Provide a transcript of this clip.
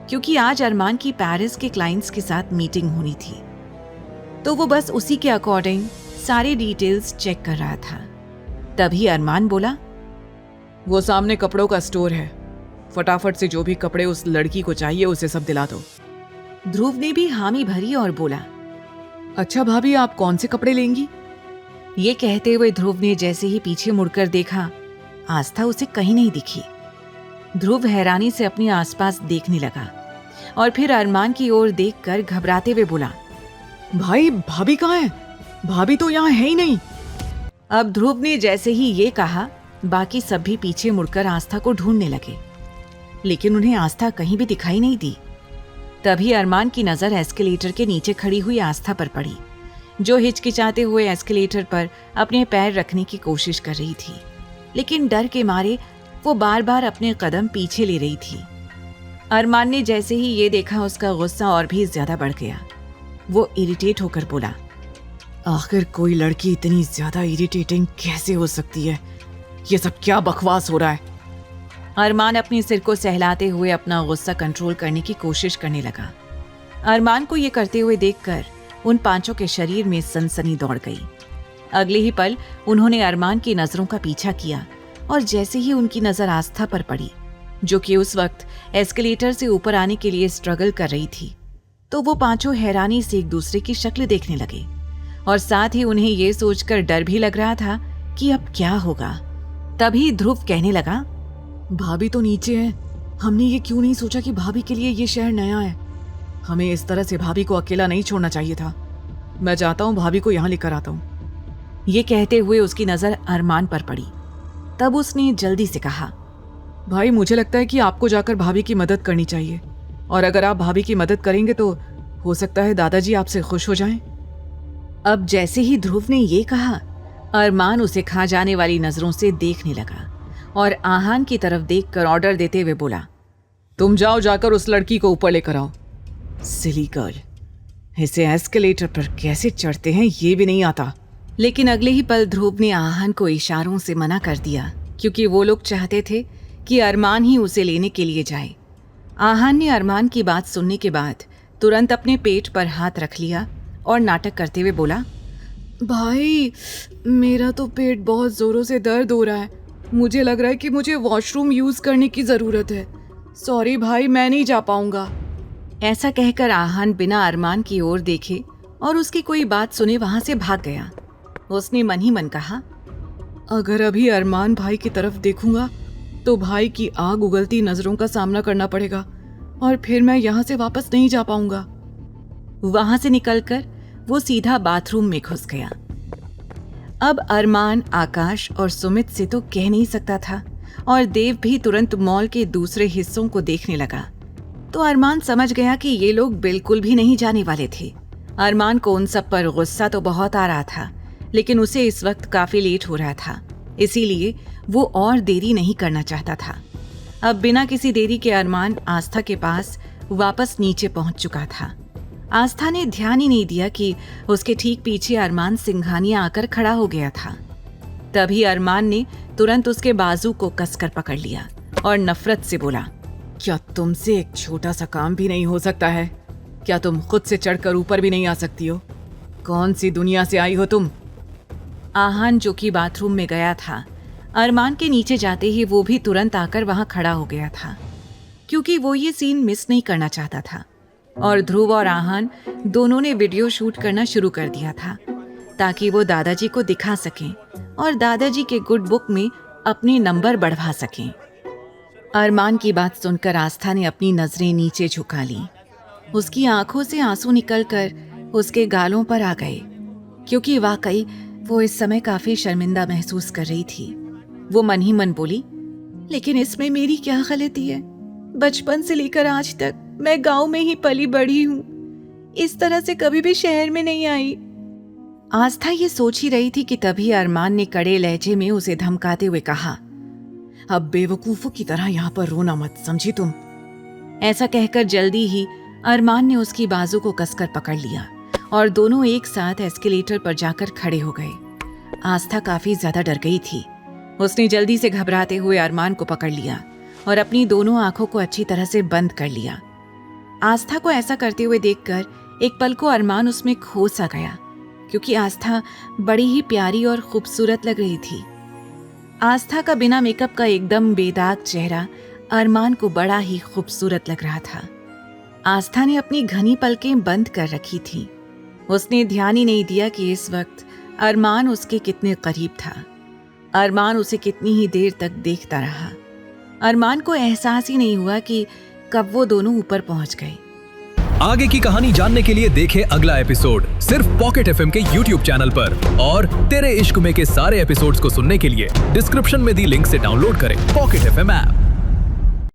क्योंकि आज अरमान की पेरिस के क्लाइंट्स के साथ मीटिंग होनी थी, तो वो बस उसी के अकॉर्डिंग सारे डिटेल्स चेक कर रहा था। तभी अरमान बोला, वो सामने कपड़ों का स्टोर है, फटाफट से जो भी कपड़े उस लड़की को चाहिए उसे सब दिला दो। ध्रुव ने भी हामी भरी और बोला, अच्छा भाभी, आप कौन से कपड़े लेंगी? ये कहते हुए ध्रुव ने जैसे ही पीछे मुड़कर देखा, आस्था उसे कहीं नहीं दिखी। ध्रुव हैरानी से अपने आसपास देखने लगा और फिर अरमान की ओर देखकर घबराते हुए बोला, भाई भाभी कहाँ है? भाभी तो यहाँ है ही नहीं। अब ध्रुव ने जैसे ही ये कहा, बाकी सब भी पीछे मुड़कर आस्था को ढूंढने लगे, लेकिन उन्हें आस्था कहीं भी दिखाई नहीं दी। तभी अरमान की नजर एस्केलेटर के नीचे खड़ी हुई आस्था पर पड़ी, जो हिचकिचाते हुए एस्केलेटर पर अपने पैर रखने की कोशिश कर रही थी, लेकिन डर के मारे वो बार बार अपने कदम पीछे ले रही थी। अरमान ने जैसे ही ये देखा, उसका गुस्सा और भी ज्यादा बढ़ गया। वो इरिटेट होकर बोला, आखिर कोई लड़की इतनी ज्यादा इरिटेटिंग कैसे हो सकती है? ये सब क्या बकवास हो रहा है? अरमान अपने सिर को सहलाते हुए अपना गुस्सा कंट्रोल करने की कोशिश करने लगा। अरमान को ये करते हुए देखकर उन पांचों के शरीर में सनसनी दौड़ गई। अगले ही पल उन्होंने अरमान की नजरों का पीछा किया और जैसे ही उनकी नजर आस्था पर पड़ी, जो कि उस वक्त एस्केलेटर से ऊपर आने के लिए स्ट्रगल कर रही थी, तो वो पांचों हैरानी से एक दूसरे की शक्ल देखने लगे और साथ ही उन्हें ये सोचकर डर भी लग रहा था कि अब क्या होगा। तभी ध्रुव कहने लगा, भाभी तो नीचे है। हमने ये क्यों नहीं सोचा कि भाभी के लिए ये शहर नया है? हमें इस तरह से भाभी को अकेला नहीं छोड़ना चाहिए था। मैं जाता हूँ, भाभी को यहाँ लेकर आता हूँ। ये कहते हुए उसकी नजर अरमान पर पड़ी। तब उसने जल्दी से कहा, भाई मुझे लगता है कि आपको जाकर भाभी की मदद करनी चाहिए, और अगर आप भाभी की मदद करेंगे तो हो सकता है दादाजी आपसे खुश हो जाएं। अब जैसे ही ध्रुव ने ये कहा, अरमान उसे खा जाने वाली नजरों से देखने लगा और आहान की तरफ देखकर ऑर्डर देते हुए बोला, तुम जाओ, जाकर उस लड़की को ऊपर लेकर आओ। सिली गर्ल, इसे एस्केलेटर पर कैसे चढ़ते हैं ये भी नहीं आता। लेकिन अगले ही पल ध्रुव ने आहान को इशारों से मना कर दिया, क्योंकि वो लोग चाहते थे कि अरमान ही उसे लेने के लिए जाए। आहान ने अरमान की बात सुनने के बाद तुरंत अपने पेट पर हाथ रख लिया और नाटक करते हुए बोला, भाई मेरा तो पेट बहुत जोरों से दर्द हो रहा है। मुझे लग रहा है कि मुझे वॉशरूम यूज करने की जरूरत है। सॉरी भाई, मैं नहीं जा पाऊंगा। ऐसा कहकर आहान बिना अरमान की ओर देखे और उसकी कोई बात सुने वहां से भाग गया। उसने मन ही मन कहा, अगर अभी अरमान भाई की तरफ देखूंगा तो भाई की आग उगलती नजरों का सामना करना पड़ेगा और फिर मैं यहाँ से वापस नहीं जा पाऊंगा। वहां से निकलकर वो सीधा बाथरूम में घुस गया। अब अरमान आकाश और सुमित से तो कह नहीं सकता था और देव भी तुरंत मॉल के दूसरे हिस्सों को देखने लगा, तो अरमान समझ गया कि ये लोग बिल्कुल भी नहीं जाने वाले थे। अरमान को उन सब पर गुस्सा तो बहुत आ रहा था, लेकिन उसे इस वक्त काफी लेट हो रहा था, इसीलिए वो और देरी नहीं करना चाहता था। अब बिना किसी देरी के अरमान आस्था के पास वापस नीचे पहुंच चुका था। आस्था ने ध्यान ही नहीं दिया कि उसके ठीक पीछे अरमान सिंघानिया आकर खड़ा हो गया था। तभी अरमान ने तुरंत उसके बाजू को कसकर पकड़ लिया और नफरत से बोला, क्या तुमसे एक छोटा सा काम भी नहीं हो सकता है? क्या तुम खुद से चढ़कर ऊपर भी नहीं आ सकती हो? कौन सी दुनिया से आई हो तुम? आहान, जो कि बाथरूम में गया था, अरमान के नीचे जाते ही वो भी तुरंत आकर वहां खड़ा हो गया था, क्योंकि वो ये सीन मिस नहीं करना चाहता था। और ध्रुव और आहान दोनों ने वीडियो शूट करना शुरू कर दिया था, ताकि वो दादाजी को दिखा सकें और दादाजी के गुड बुक में अपने नंबर बढ़वा सकें। अरमान की बात सुनकर आस्था ने अपनी नजरें नीचे झुका ली। उसकी आंखों से आंसू निकलकर उसके गालों पर आ गए, क्योंकि वाकई वो इस समय काफी शर्मिंदा महसूस कर रही थी। वो मन ही मन बोली, लेकिन इसमें मेरी क्या गलती है? बचपन से लेकर आज तक मैं गांव में ही पली बढ़ी हूँ, इस तरह से कभी भी शहर में नहीं आई। आस्था ये सोच ही रही थी कि तभी अरमान ने कड़े लहजे में उसे धमकाते हुए कहा, अब बेवकूफों की तरह यहाँ पर रोना मत, समझी तुम? ऐसा कहकर जल्दी ही अरमान ने उसकी बाजू को कसकर पकड़ लिया और दोनों एक साथ एस्केलेटर पर जाकर खड़े हो गए। आस्था काफी ज्यादा डर गई थी। उसने जल्दी से घबराते हुए अरमान को पकड़ लिया और अपनी दोनों आंखों को अच्छी तरह से बंद कर लिया। आस्था को ऐसा करते हुए देखकर एक पल को अरमान उसमें खो सा गया, क्योंकि आस्था बड़ी ही प्यारी और खूबसूरत लग रही थी। आस्था का बिना मेकअप का एकदम बेदाग चेहरा अरमान को बड़ा ही खूबसूरत लग रहा था। आस्था ने अपनी घनी पलकें बंद कर रखी थी। उसने ध्यान ही नहीं दिया कि इस वक्त अरमान उसके कितने करीब था। अरमान उसे कितनी ही देर तक देखता रहा। अरमान को एहसास ही नहीं हुआ कि कब वो दोनों ऊपर पहुंच गए। आगे की कहानी जानने के लिए देखें अगला एपिसोड सिर्फ पॉकेट एफएम के YouTube चैनल पर। और तेरे इश्क में के सारे एपिसोड्स को सुनने के लिए डिस्क्रिप्शन में दी लिंक से डाउनलोड करें पॉकेट एफएम ऐप।